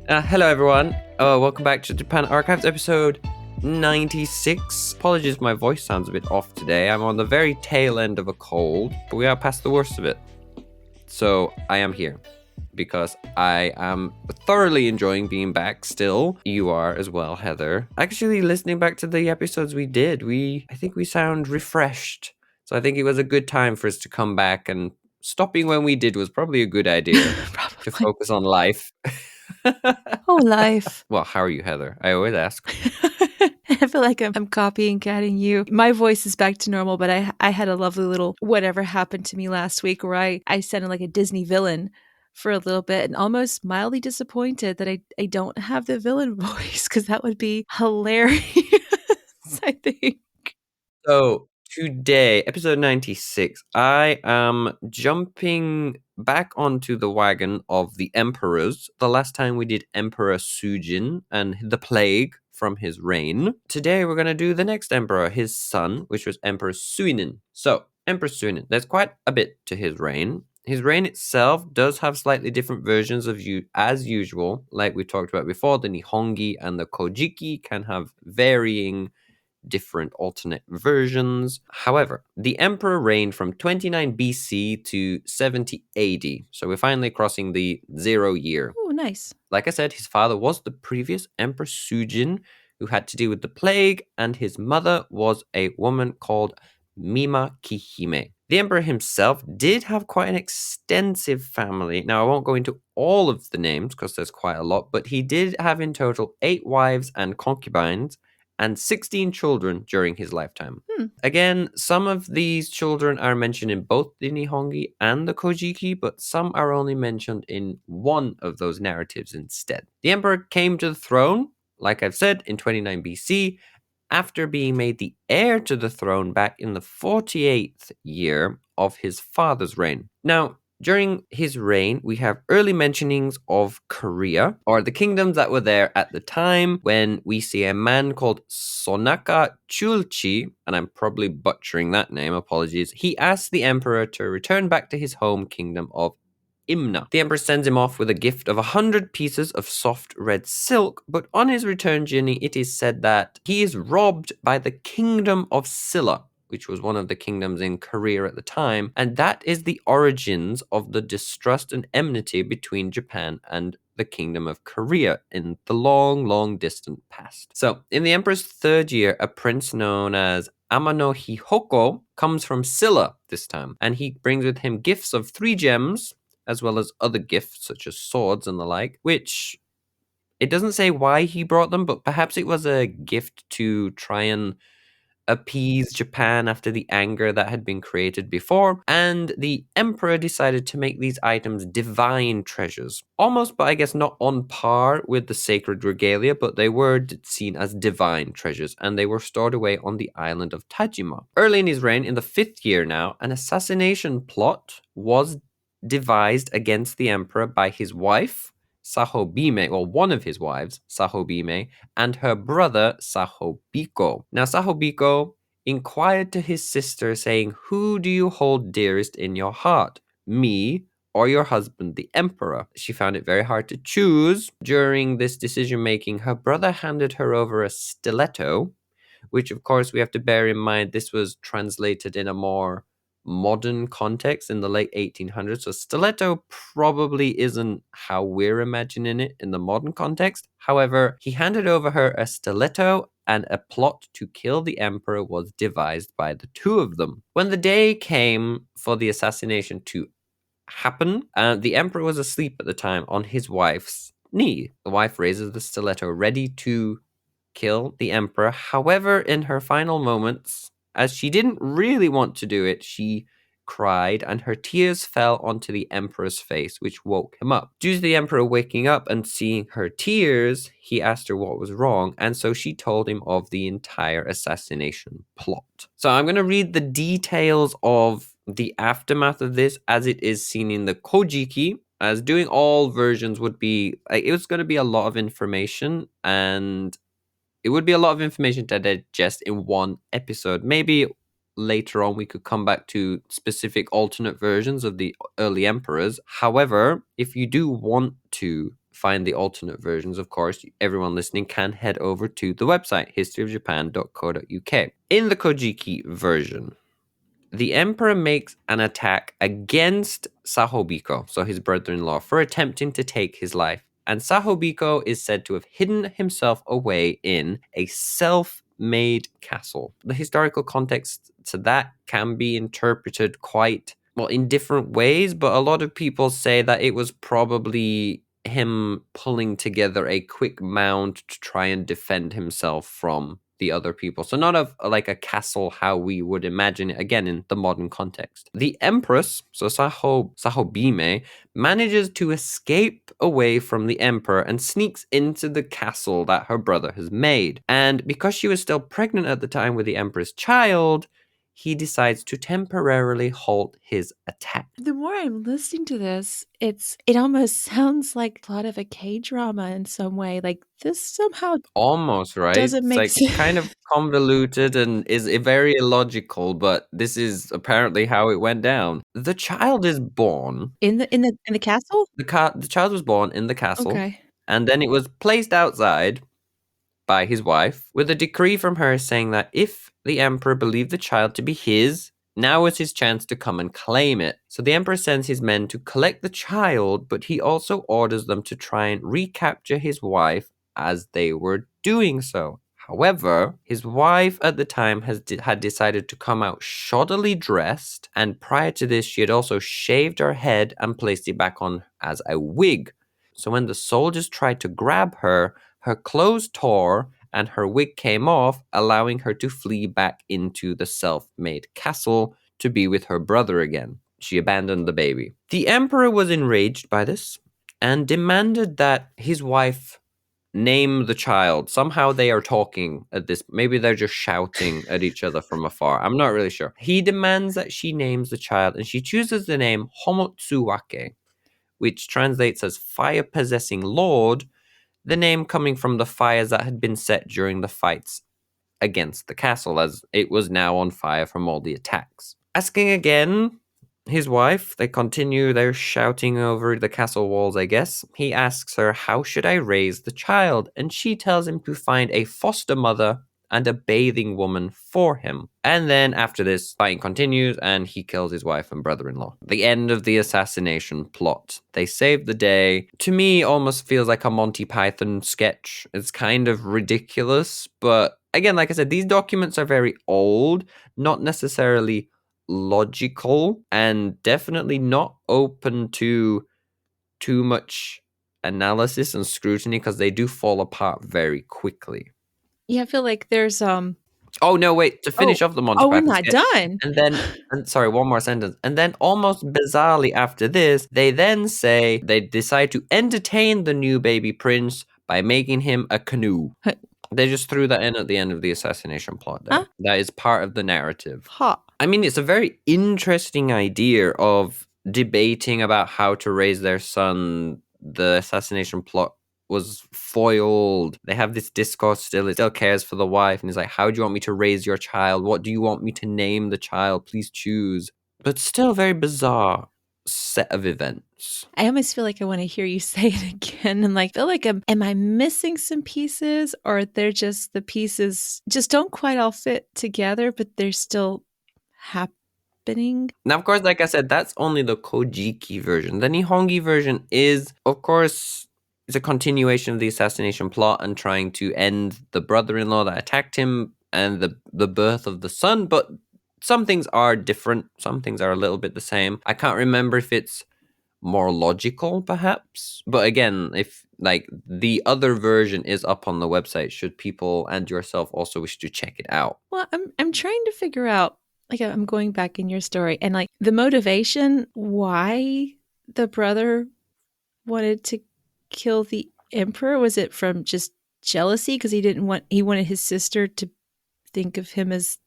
Hello, everyone. Welcome back to Japan Archives episode 96. Apologies if my voice sounds a bit off today. I'm on the very tail end of a cold, but we are past the worst of it. So I am here because I am thoroughly enjoying being back still. You are as well, Heather. Actually, listening back to the episodes we did, I think we sound refreshed. So I think it was a good time for us to come back, and stopping when we did was probably a good idea to Probably. focus on life. Oh, life. Well, how are you, Heather? I always ask. I feel like I'm copying catting you. My voice is back to normal, but I had a lovely little whatever happened to me last week where I sounded like a Disney villain for a little bit and almost mildly disappointed that I don't have the villain voice because that would be hilarious, I think. So today, episode 96, I am jumping back onto the wagon of the emperors. The last time we did Emperor Sujin and the plague from his reign. Today we're going to do the next emperor, his son, which was Emperor Suinin. So, Emperor Suinin, there's quite a bit to his reign. His reign itself does have slightly different versions of you as usual. Like we talked about before, the Nihongi and the Kojiki can have varying different alternate versions. However, the emperor reigned from 29 BC to 70 AD, so we're finally crossing the 0 year. Oh, nice. Like I said, his father was the previous Emperor Sujin, who had to deal with the plague, and his mother was a woman called Mima Kihime. The emperor himself did have quite an extensive family. Now, I won't go into all of the names because there's quite a lot, but he did have in total 8 wives and concubines and 16 children during his lifetime. Again, some of these children are mentioned in both the Nihongi and the Kojiki, but some are only mentioned in one of those narratives instead. The emperor came to the throne, like I've said, in 29 BC, after being made the heir to the throne back in the 48th year of his father's reign. Now, during his reign, we have early mentionings of Korea, or the kingdoms that were there at the time, when we see a man called Sonaka Chulchi, and I'm probably butchering that name, apologies. He asked the emperor to return back to his home kingdom of Imna. The emperor sends him off with a gift of 100 pieces of soft red silk, but on his return journey, it is said that he is robbed by the kingdom of Silla, which was one of the kingdoms in Korea at the time, and that is the origins of the distrust and enmity between Japan and the kingdom of Korea in the long, long distant past. So, in the emperor's third year, a prince known as Amano Hihoko comes from Silla this time, and he brings with him gifts of 3 gems, as well as other gifts such as swords and the like, which it doesn't say why he brought them, but perhaps it was a gift to try and appease Japan after the anger that had been created before, and the emperor decided to make these items divine treasures. Almost, but I guess not on par with the sacred regalia, but they were seen as divine treasures, and they were stored away on the island of Tajima. Early in his reign, in the 5th year now, an assassination plot was devised against the emperor by his wife, Sahobime, well, one of his wives, Sahobime, and her brother, Sahobiko. Now, Sahobiko inquired to his sister, saying, "Who do you hold dearest in your heart, me or your husband, the emperor?" She found it very hard to choose. During this decision making, her brother handed her over a stiletto, which, of course, we have to bear in mind this was translated in a more modern context in the late 1800s. So stiletto probably isn't how we're imagining it in the modern context. However, he handed over her a stiletto, and a plot to kill the emperor was devised by the two of them. When the day came for the assassination to happen, the emperor was asleep at the time on his wife's knee. The wife raises the stiletto ready to kill the emperor. However, in her final moments, as she didn't really want to do it, she cried, and her tears fell onto the emperor's face, which woke him up. Due to the emperor waking up and seeing her tears, he asked her what was wrong, and so she told him of the entire assassination plot. So I'm going to read the details of the aftermath of this as it is seen in the Kojiki, as doing all versions would be, it was going to be a lot of information, and it would be a lot of information to digest in one episode. Maybe later on we could come back to specific alternate versions of the early emperors. However, if you do want to find the alternate versions, of course, everyone listening can head over to the website, historyofjapan.co.uk. In the Kojiki version, the emperor makes an attack against Sahobiko, so his brother-in-law, for attempting to take his life. And Sahobiko is said to have hidden himself away in a self-made castle. The historical context to that can be interpreted quite, well, in different ways, but a lot of people say that it was probably him pulling together a quick mound to try and defend himself from the other people. So not of like a castle how we would imagine it again in the modern context. The empress, so Sahobime, manages to escape away from the emperor and sneaks into the castle that her brother has made. And because she was still pregnant at the time with the emperor's child, he decides to temporarily halt his attack. The more I'm listening to this, it almost sounds like plot of a K-drama in some way. Like this somehow Almost, right? doesn't It's make like sense. kind of convoluted and is very illogical, but this is apparently how it went down. The child is born. In the castle? The child was born in the castle, Okay. and then it was placed outside by his wife with a decree from her saying that if the emperor believed the child to be his, now was his chance to come and claim it. So the emperor sends his men to collect the child, but he also orders them to try and recapture his wife as they were doing so. However, his wife at the time had decided to come out shoddily dressed, and prior to this, she had also shaved her head and placed it back on as a wig. So when the soldiers tried to grab her, her clothes tore and her wig came off, allowing her to flee back into the self-made castle to be with her brother again. She abandoned the baby. The emperor was enraged by this and demanded that his wife name the child. Somehow they are talking at this. Maybe they're just shouting at each other from afar. I'm not really sure. He demands that she names the child, and she chooses the name Homotsuwake, which translates as fire-possessing lord, the name coming from the fires that had been set during the fights against the castle, as it was now on fire from all the attacks. Asking again his wife, they continue their shouting over the castle walls, I guess. He asks her, how should I raise the child? And she tells him to find a foster mother and a bathing woman for him. And then after this, fighting continues and he kills his wife and brother-in-law. The end of the assassination plot. They save the day. To me, almost feels like a Monty Python sketch. It's kind of ridiculous, but again, like I said, these documents are very old, not necessarily logical, and definitely not open to too much analysis and scrutiny because they do fall apart very quickly. Yeah, I feel like there's Oh no, wait, to oh finish off the Monty oh we're Python not sketch. done. And sorry, one more sentence. And then almost bizarrely after this, they then say they decide to entertain the new baby prince by making him a canoe. Huh. They just threw that in at the end of the assassination plot there. Huh? That is part of the narrative. Ha. I mean, it's a very interesting idea of debating about how to raise their son. The assassination plot was foiled. They have this discourse still. It still cares for the wife. And he's like, how do you want me to raise your child? What do you want me to name the child? Please choose. But still very bizarre set of events. I almost feel like I want to hear you say it again and like feel like am I missing some pieces, or they're just the pieces just don't quite all fit together, but they're still happening. Now, of course, like I said, that's only the Kojiki version. The Nihongi version is, of course, it's a continuation of the assassination plot and trying to end the brother-in-law that attacked him and the birth of the son, but some things are different. Some things are a little bit the same. I can't remember if it's more logical, perhaps. But again, if like the other version is up on the website, should people and yourself also wish to check it out. Well, I'm trying to figure out, like, I'm going back in your story and like the motivation why the brother wanted to kill the emperor. Was it from just jealousy because he wanted his sister to think of him as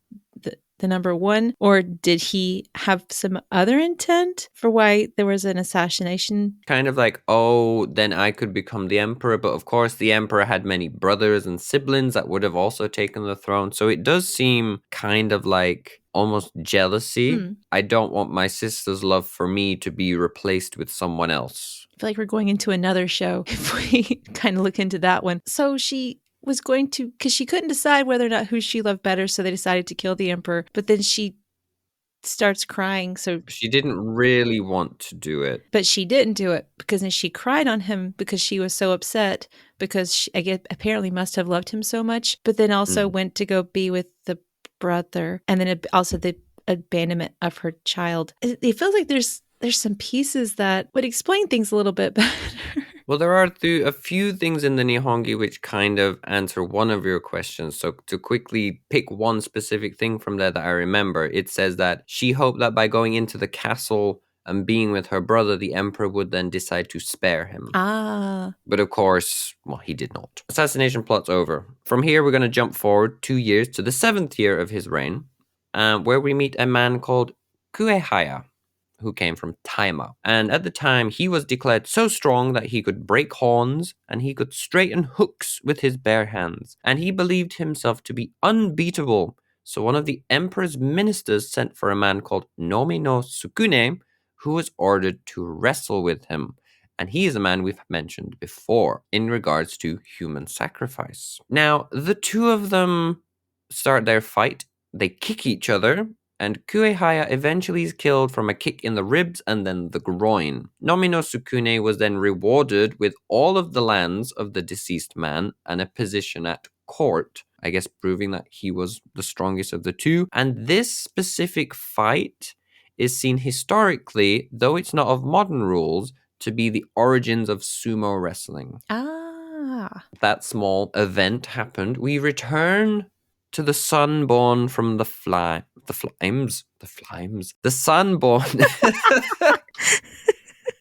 the number one, or did he have some other intent for why there was an assassination? Kind of like, oh, then I could become the emperor. But of course, the emperor had many brothers and siblings that would have also taken the throne. So it does seem kind of like almost jealousy. I don't want my sister's love for me to be replaced with someone else. I feel like we're going into another show if we kind of look into that one. So she was going to, because she couldn't decide whether or not who she loved better, so they decided to kill the emperor. But then she starts crying. So She didn't really want to do it. but she didn't do it because then she cried on him because she was so upset because she, I guess, apparently must have loved him so much. But then also went to go be with the brother, and then also the abandonment of her child. It feels like there's some pieces that would explain things a little bit better. Well, there are a few things in the Nihongi which kind of answer one of your questions. So to quickly pick one specific thing from there that I remember, it says that she hoped that by going into the castle and being with her brother, the emperor would then decide to spare him. Ah. But of course, well, he did not. Assassination plot's over. From here, we're going to jump forward 2 years to the 7th year of his reign, where we meet a man called Kuehaya, who came from Taima. And at the time, he was declared so strong that he could break horns and he could straighten hooks with his bare hands. And he believed himself to be unbeatable. So one of the emperor's ministers sent for a man called Nomi no Sukune, who was ordered to wrestle with him. And he is a man we've mentioned before in regards to human sacrifice. Now, the two of them start their fight. They kick each other, and Kuehaya eventually is killed from a kick in the ribs and then the groin. Nomi no Sukune was then rewarded with all of the lands of the deceased man and a position at court, I guess proving that he was the strongest of the two. And this specific fight is seen historically, though it's not of modern rules, to be the origins of sumo wrestling. Ah. That small event happened. We return to the sun born from the flimes. The sun born.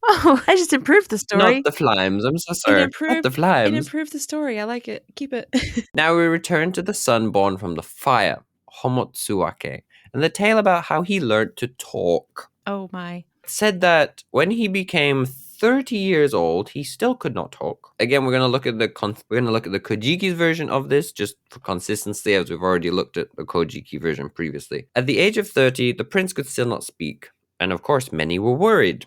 Oh, I just improved the story. Not the flames. I'm so sorry. Not the It flames. improved the story. I like it. Keep it. Now we return to the son born from the fire, Homotsuake, and the tale about how he learned to talk. Oh my. It said that when he became 30 years old, he still could not talk. Again, we're going to look at the Kojiki's version of this just for consistency, as we've already looked at the Kojiki version previously. At the age of 30, the prince could still not speak, and of course, many were worried.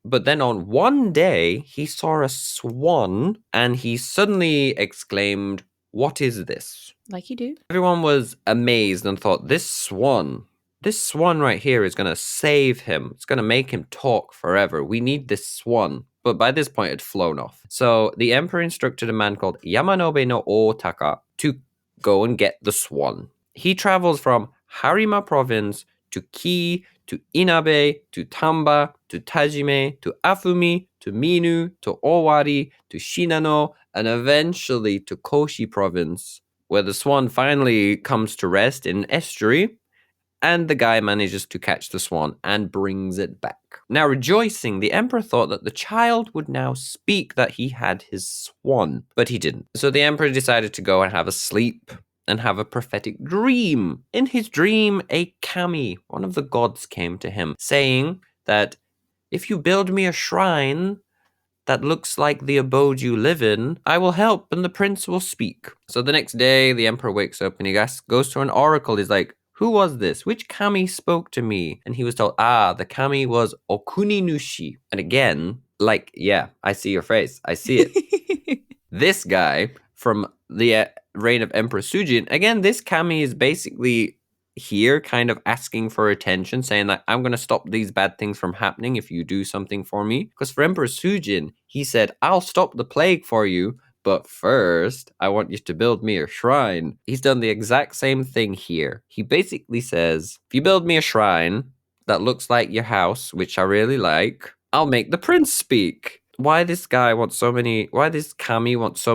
But then on one day, he saw a swan, and he suddenly exclaimed, "What is this?" Like you do. Everyone was amazed and thought, this swan right here is going to save him. It's going to make him talk forever. We need this swan. But by this point, it had flown off. So the emperor instructed a man called Yamanobe no Otaka to go and get the swan. He travels from Harima province to Ki, to Inabe, to Tamba, to Tajime, to Afumi, to Minu, to Owari, to Shinano, and eventually to Koshi province, where the swan finally comes to rest in an estuary, and the guy manages to catch the swan and brings it back. Now, rejoicing, the emperor thought that the child would now speak that he had his swan, but he didn't. So the emperor decided to go and have a sleep and have a prophetic dream. In his dream, a kami, one of the gods, came to him, saying that if you build me a shrine that looks like the abode you live in, I will help and the prince will speak. So the next day, the emperor wakes up and he goes to an oracle. He's like, who was this? Which kami spoke to me? And he was told, the kami was Okuni Nushi. And again, like, yeah, I see your face. I see it. This guy from the reign of Emperor Sujin, again, this kami is basically here kind of asking for attention, saying that I'm going to stop these bad things from happening if you do something for me. Because for Emperor Sujin, he said, I'll stop the plague for you, but first, I want you to build me a shrine. He's done the exact same thing here. He basically says, if you build me a shrine that looks like your house, which I really like, I'll make the prince speak. Why this kami wants so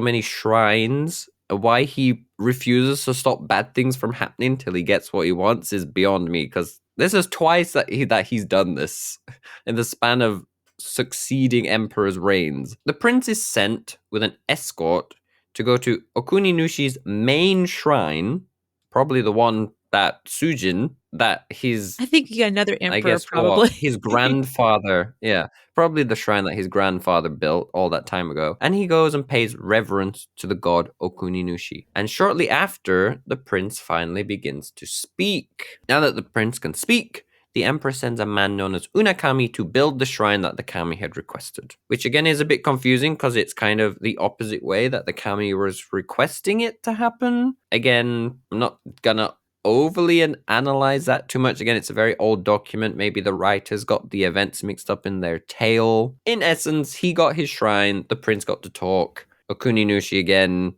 many shrines, why he refuses to stop bad things from happening till he gets what he wants is beyond me, because this is twice that he's done this in the span of succeeding emperor's reigns. The prince is sent with an escort to go to Okuni Nushi's main shrine, probably the one that Sujin, that his... I think you got another emperor, I guess probably. his grandfather, yeah, probably the shrine that his grandfather built all that time ago. And he goes and pays reverence to the god Okuni Nushi. And shortly after, the prince finally begins to speak. Now that the prince can speak, the emperor sends a man known as Unakami to build the shrine that the kami had requested. Which again is a bit confusing because it's kind of the opposite way that the kami was requesting it to happen. Again, I'm not gonna overly analyze that too much. Again, it's a very old document. Maybe the writers got the events mixed up in their tale. In essence, he got his shrine, the prince got to talk. Okuninushi again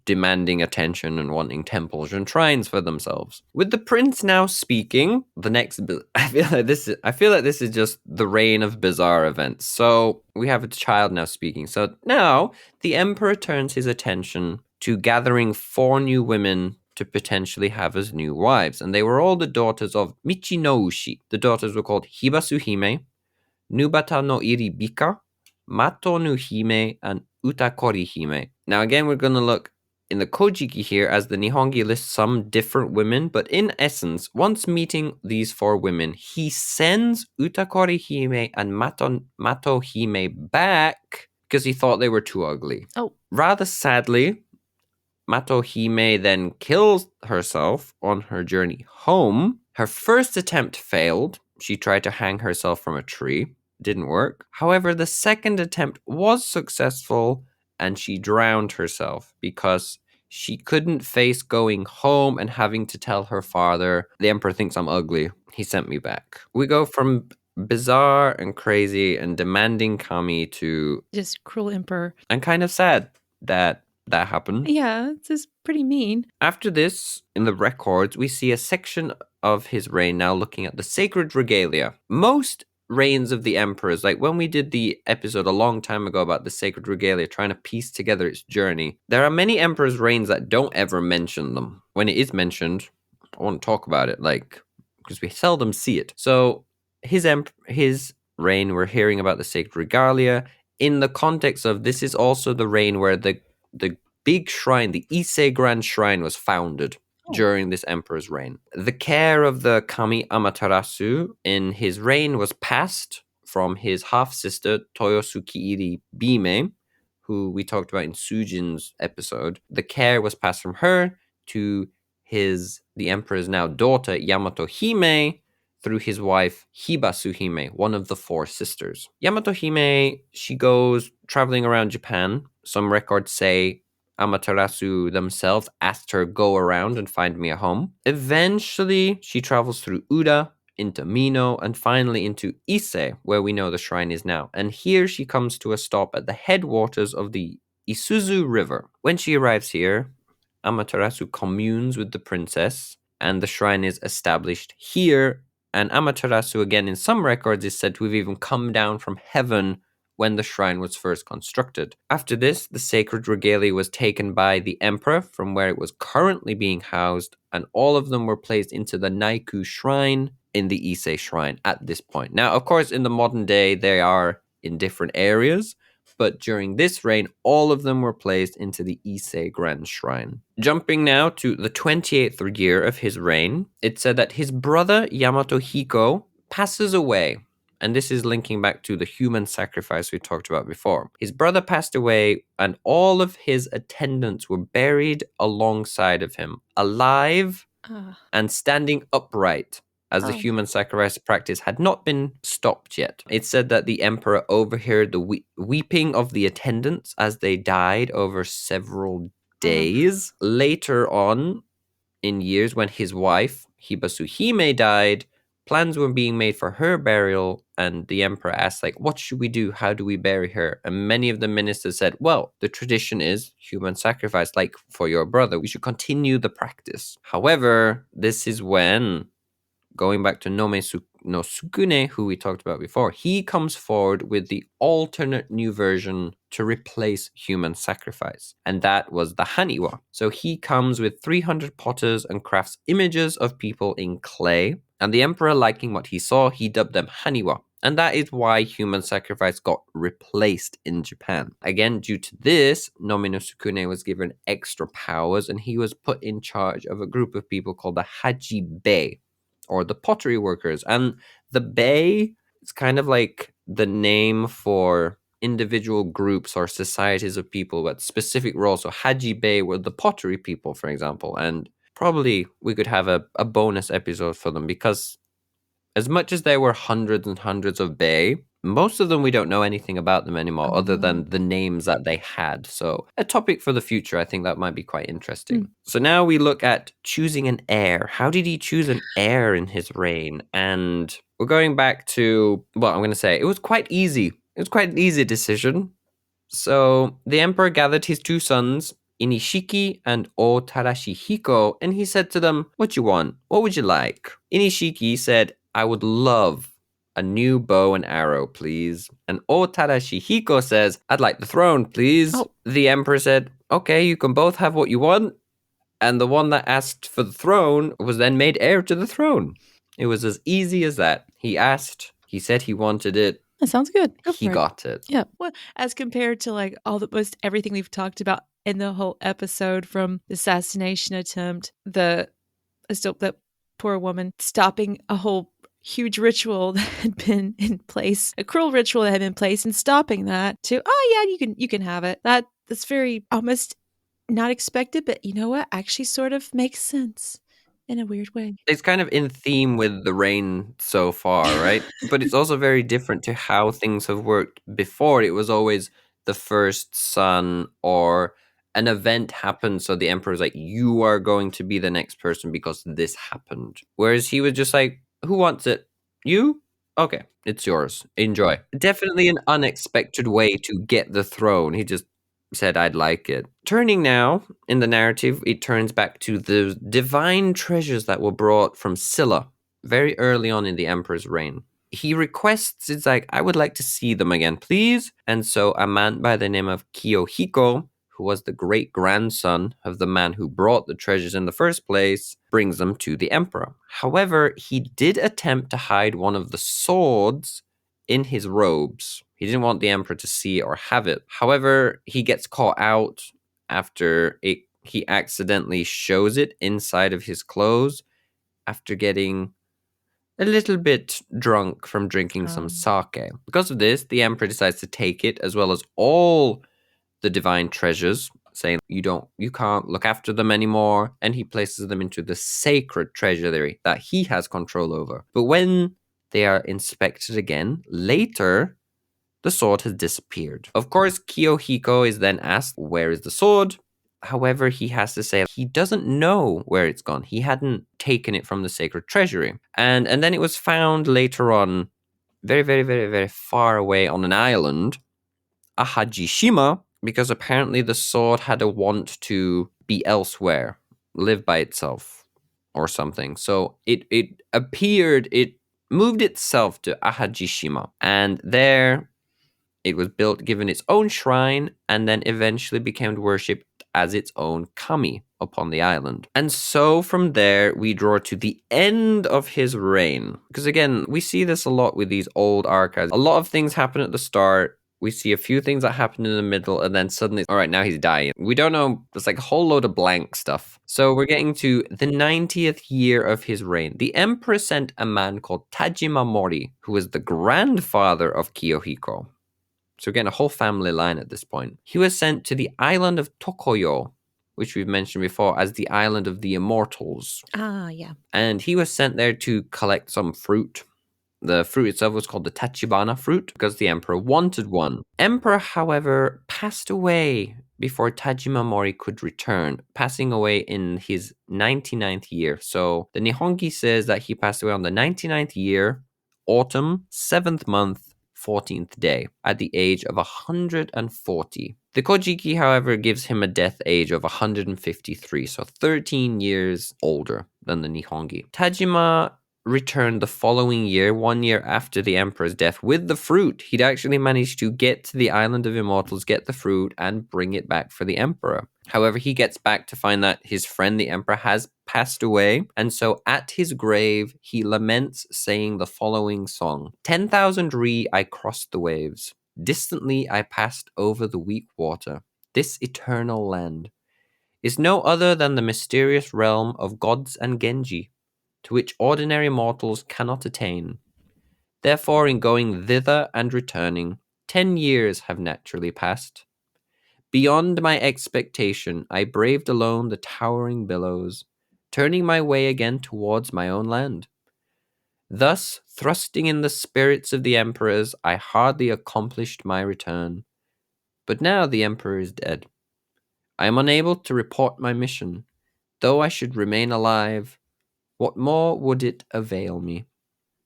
demanding attention and wanting temples and shrines for themselves. With the prince now speaking, the next I feel like this is just the reign of bizarre events. So we have a child now speaking. So now the emperor turns his attention to gathering 4 new women to potentially have as new wives, and they were all the daughters of Michinoushi. The daughters were called Hibasu Hime, Nubata no Iribika, Mato no Hime, and Utakori Hime. Now again, we're going to look in the Kojiki here as the Nihongi lists some different women, but in essence, once meeting these 4 women, he sends Utakori Hime and Mato Hime back because he thought they were too ugly. Oh. Rather sadly, Mato Hime then kills herself on her journey home. Her first attempt failed. She tried to hang herself from a tree. Didn't work. However, the second attempt was successful and she drowned herself because she couldn't face going home and having to tell her father, the emperor thinks I'm ugly. He sent me back. We go from bizarre and crazy and demanding kami to just cruel emperor. And kind of sad that happened. Yeah, it's just pretty mean. After this, in the records, we see a section of his reign now looking at the sacred regalia. Most reigns of the emperors, like when we did the episode a long time ago about the sacred regalia, trying to piece together its journey, there are many emperors' reigns that don't ever mention them. When it is mentioned, I won't talk about it, because we seldom see it. So his reign, we're hearing about the sacred regalia in the context of this is also the reign where the big shrine, the Ise Grand Shrine, was founded during this emperor's reign. The care of the kami Amaterasu in his reign was passed from his half-sister Toyosuke Bime, who we talked about in Sujin's episode. The care was passed from her to the emperor's now daughter Yamato Hime, through his wife Hibasu Hime, one of the 4 sisters. Yamato Hime, she goes traveling around Japan. Some records say Amaterasu themselves asked her, go around and find me a home. Eventually, she travels through Uda, into Mino, and finally into Ise, where we know the shrine is now. And here she comes to a stop at the headwaters of the Isuzu River. When she arrives here, Amaterasu communes with the princess, and the shrine is established here. And Amaterasu, again, in some records, is said to have even come down from heaven when the shrine was first constructed. After this, the sacred regalia was taken by the emperor from where it was currently being housed, and all of them were placed into the Naiku shrine in the Ise shrine at this point. Now, of course, in the modern day, they are in different areas, but during this reign, all of them were placed into the Ise Grand Shrine. Jumping now to the 28th year of his reign, it said that his brother Yamato Hiko passes away. And this is linking back to the human sacrifice we talked about before. His brother passed away, and all of his attendants were buried alongside of him, alive and standing upright, as the human sacrifice practice had not been stopped yet. It said that the emperor overheard the weeping of the attendants as they died over several days. Later on in years, when his wife, Hibasu Hime, died, plans were being made for her burial, and the emperor asked, what should we do? How do we bury her? And many of the ministers said, well, the tradition is human sacrifice, like for your brother. We should continue the practice. However, this is when, going back to Nome no Sukune, who we talked about before, he comes forward with the alternate new version to replace human sacrifice, and that was the Haniwa. So he comes with 300 potters and crafts images of people in clay, and the emperor, liking what he saw, he dubbed them Haniwa. And that is why human sacrifice got replaced in Japan. Again, due to this, Nome no Sukune was given extra powers, and he was put in charge of a group of people called the Haji Bei, or the pottery workers. And the Bei is kind of like the name for individual groups or societies of people with specific roles. So Haji Bei were the pottery people, for example. And probably we could have a bonus episode for them, because As much as there were hundreds and hundreds of Bei, most of them we don't know anything about them anymore other Oh. than the names that they had. So, a topic for the future, I think that might be quite interesting. Hmm. So, now we look at choosing an heir. How did he choose an heir in his reign? And we're going back to, well, I'm going to say it was quite easy. It was quite an easy decision. So, the emperor gathered his two sons, Inishiki and O Tarashihiko, and he said to them, "What you want? What would you like?" Inishiki said, "I would love a new bow and arrow, please." And O Tarashihiko says, "I'd like the throne, please." Oh. The emperor said, "Okay, you can both have what you want." And the one that asked for the throne was then made heir to the throne. It was as easy as that. He asked, he said he wanted it, That sounds good. Go he for it. got it. Yeah. Well, as compared to like most everything we've talked about in the whole episode, from the assassination attempt, that poor woman stopping a whole huge ritual that had been in place, a cruel ritual that had been in place, and stopping that to, oh yeah, you can have it. That's very almost not expected, but you know what? Actually sort of makes sense in a weird way. It's kind of in theme with the rain so far, right? But it's also very different to how things have worked before. It was always the first son or an event happened, so the emperor was like, "You are going to be the next person because this happened." Whereas he was just like, "Who wants it? You? Okay, it's yours. Enjoy." Definitely an unexpected way to get the throne. He just said, "I'd like it." Turning now in the narrative, it turns back to the divine treasures that were brought from Silla very early on in the emperor's reign. He requests, it's like, "I would like to see them again, please." And so a man by the name of Kiyohiko, who was the great grandson of the man who brought the treasures in the first place, brings them to the emperor. However, he did attempt to hide one of the swords in his robes. He didn't want the emperor to see it or have it. However, he gets caught out after he accidentally shows it inside of his clothes after getting a little bit drunk from drinking some sake. Because of this, the emperor decides to take it as well as all the divine treasures, saying you can't look after them anymore, and he places them into the sacred treasury that he has control over. But when they are inspected again later, the sword has disappeared. Of course, Kiyohiko is then asked, "Where is the sword?" However, he has to say he doesn't know where it's gone. He hadn't taken it from the sacred treasury. And then it was found later on, very, very, very, very far away on an island, Ahajishima, because apparently the sword had a want to be elsewhere, live by itself or something. So it moved itself to Ahajishima. And there it was built, given its own shrine, and then eventually became worshipped as its own kami upon the island. And so from there, we draw to the end of his reign. Because again, we see this a lot with these old archives. A lot of things happen at the start. We see a few things that happen in the middle, and then suddenly, all right, now he's dying. We don't know. It's like a whole load of blank stuff. So we're getting to the 90th year of his reign. The emperor sent a man called Tajima Mori, who was the grandfather of Kiyohiko. So again, a whole family line at this point. He was sent to the island of Tokoyo, which we've mentioned before as the island of the immortals. Ah, yeah. And he was sent there to collect some fruit. The fruit itself was called the Tachibana fruit because the emperor wanted one. Emperor, however, passed away before Tajima Mori could return, passing away in his 99th year. So the Nihongi says that he passed away on the 99th year, autumn, 7th month, 14th day, at the age of 140. The Kojiki, however, gives him a death age of 153, so 13 years older than the Nihongi. Tajima returned the following year, 1 year after the emperor's death, with the fruit. He'd actually managed to get to the island of immortals, get the fruit, and bring it back for the emperor. However, he gets back to find that his friend, the emperor, has passed away, and so at his grave, he laments, saying the following song: 10,000 ri I crossed the waves, distantly I passed over the weak water. This eternal land is no other than the mysterious realm of gods and Genji, to which ordinary mortals cannot attain. Therefore, in going thither and returning, 10 years have naturally passed. Beyond my expectation, I braved alone the towering billows, turning my way again towards my own land. Thus, thrusting in the spirits of the emperors, I hardly accomplished my return. But now the emperor is dead. I am unable to report my mission. Though I should remain alive, what more would it avail me?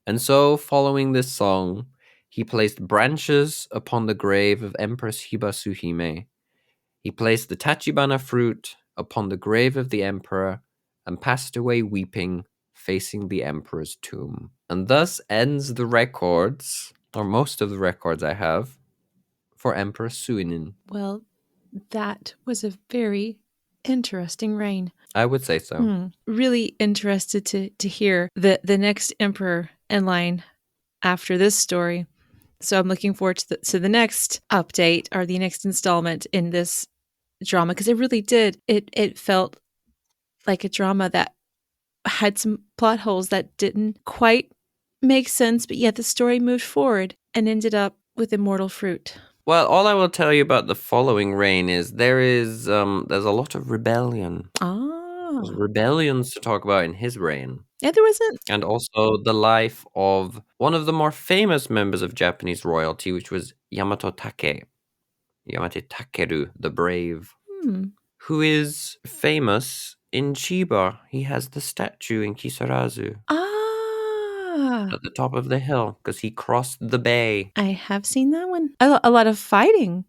And so, following this song, he placed branches upon the grave of Empress Hibasuhime. He placed the Tachibana fruit upon the grave of the emperor and passed away weeping, facing the emperor's tomb. And thus ends the records, or most of the records I have, for Emperor Suinin. Well, that was a very interesting reign. I would say so. Really interested to hear the next emperor in line after this story. So I'm looking forward to the next update or the next installment in this drama, because it really did. It felt like a drama that had some plot holes that didn't quite make sense, but yet the story moved forward and ended up with immortal fruit. Well, all I will tell you about the following reign is there's a lot of rebellion. There's rebellions to talk about in his reign. Yeah, there wasn't. And also the life of one of the more famous members of Japanese royalty, which was Yamato Takeru, the Brave, who is famous in Chiba. He has the statue in Kisarazu at the top of the hill because he crossed the bay. I have seen that one. A lot of fighting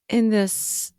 in this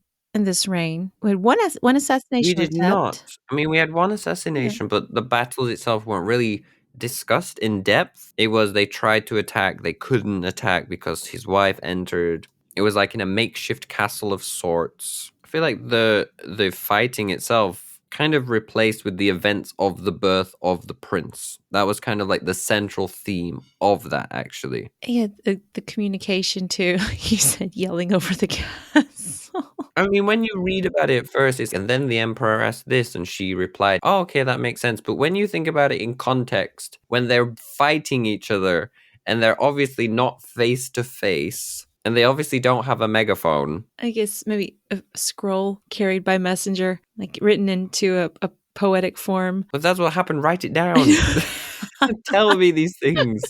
reign. We had one assassination We did attempt. not. I mean, we had one assassination, but the battles itself weren't really discussed in depth. It was they tried to attack, they couldn't attack because his wife entered. It was like in a makeshift castle of sorts. I feel like the fighting itself kind of replaced with the events of the birth of the prince. That was kind of like the central theme of that, actually. Yeah, the communication too. You said yelling over the castle. I mean, when you read about it at first, it's, and then the emperor asked this, and she replied, oh, okay, that makes sense. But when you think about it in context, when they're fighting each other, and they're obviously not face to face, and they obviously don't have a megaphone. I guess maybe a scroll carried by messenger, like written into a poetic form. If that's what happened, write it down. Tell me these things.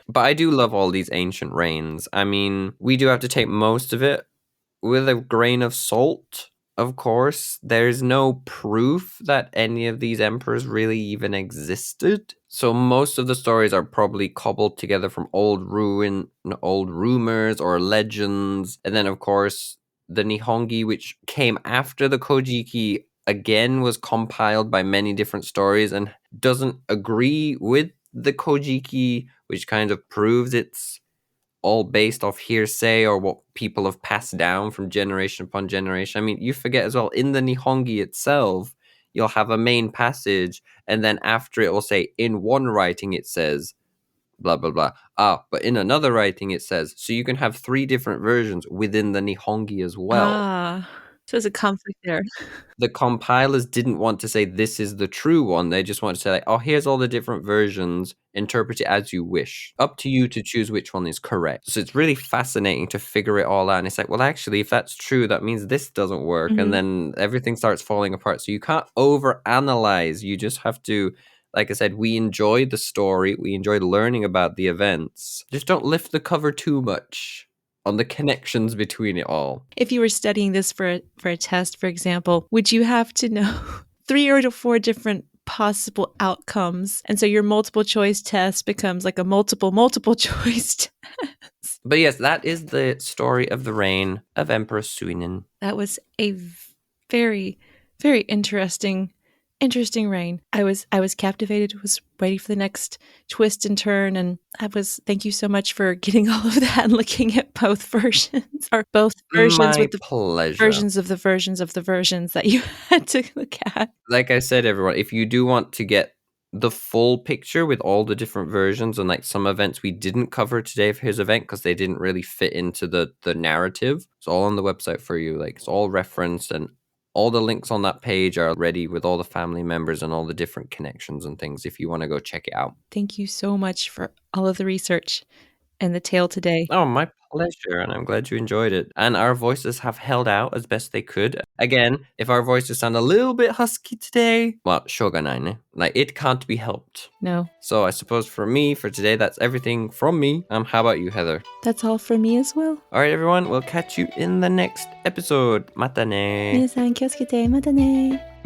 But I do love all these ancient reigns. I mean, we do have to take most of it with a grain of salt, of course. There's no proof that any of these emperors really even existed. So most of the stories are probably cobbled together from old rumors or legends. And then, of course, the Nihongi, which came after the Kojiki, again was compiled by many different stories and doesn't agree with the Kojiki, which kind of proves it's all based off hearsay or what people have passed down from generation upon generation. I mean, you forget as well, in the Nihongi itself, you'll have a main passage, and then after it will say, in one writing it says, blah, blah, blah. But in another writing it says, so you can have 3 different versions within the Nihongi as well. So there's a conflict there. The compilers didn't want to say this is the true one. They just wanted to say, like, oh, here's all the different versions. Interpret it as you wish. Up to you to choose which one is correct. So it's really fascinating to figure it all out. And it's like, well, actually, if that's true, that means this doesn't work. And then everything starts falling apart. So you can't overanalyze. You just have to, like I said, we enjoy the story. We enjoy learning about the events. Just don't lift the cover too much on the connections between it all. If you were studying this for a test, for example, would you have to know 3 or 4 different possible outcomes? And so your multiple choice test becomes like a multiple choice test. But yes, that is the story of the reign of Emperor Suinin. That was a very, very interesting reign. I was captivated, was ready for the next twist and turn, and thank you so much for getting all of that and looking at both versions, or both versions with the pleasure. versions of the versions that you had to look at. Like I said, everyone, if you do want to get the full picture with all the different versions and like some events we didn't cover today for his event because they didn't really fit into the narrative, it's all on the website for you. Like, it's all referenced, and all the links on that page are ready with all the family members and all the different connections and things if you want to go check it out. Thank you so much for all of the research. and the tale today. Oh, my pleasure, and I'm glad you enjoyed it. And our voices have held out as best they could. Again, if our voices sound a little bit husky today, well, shogunai ne. Like, it can't be helped. No, So I suppose for me, for today, that's everything from me. How about you, Heather? that's all for me as well. All right, everyone, we'll catch you in the next episode. Mata ne. 皆さん気をつけて、またね。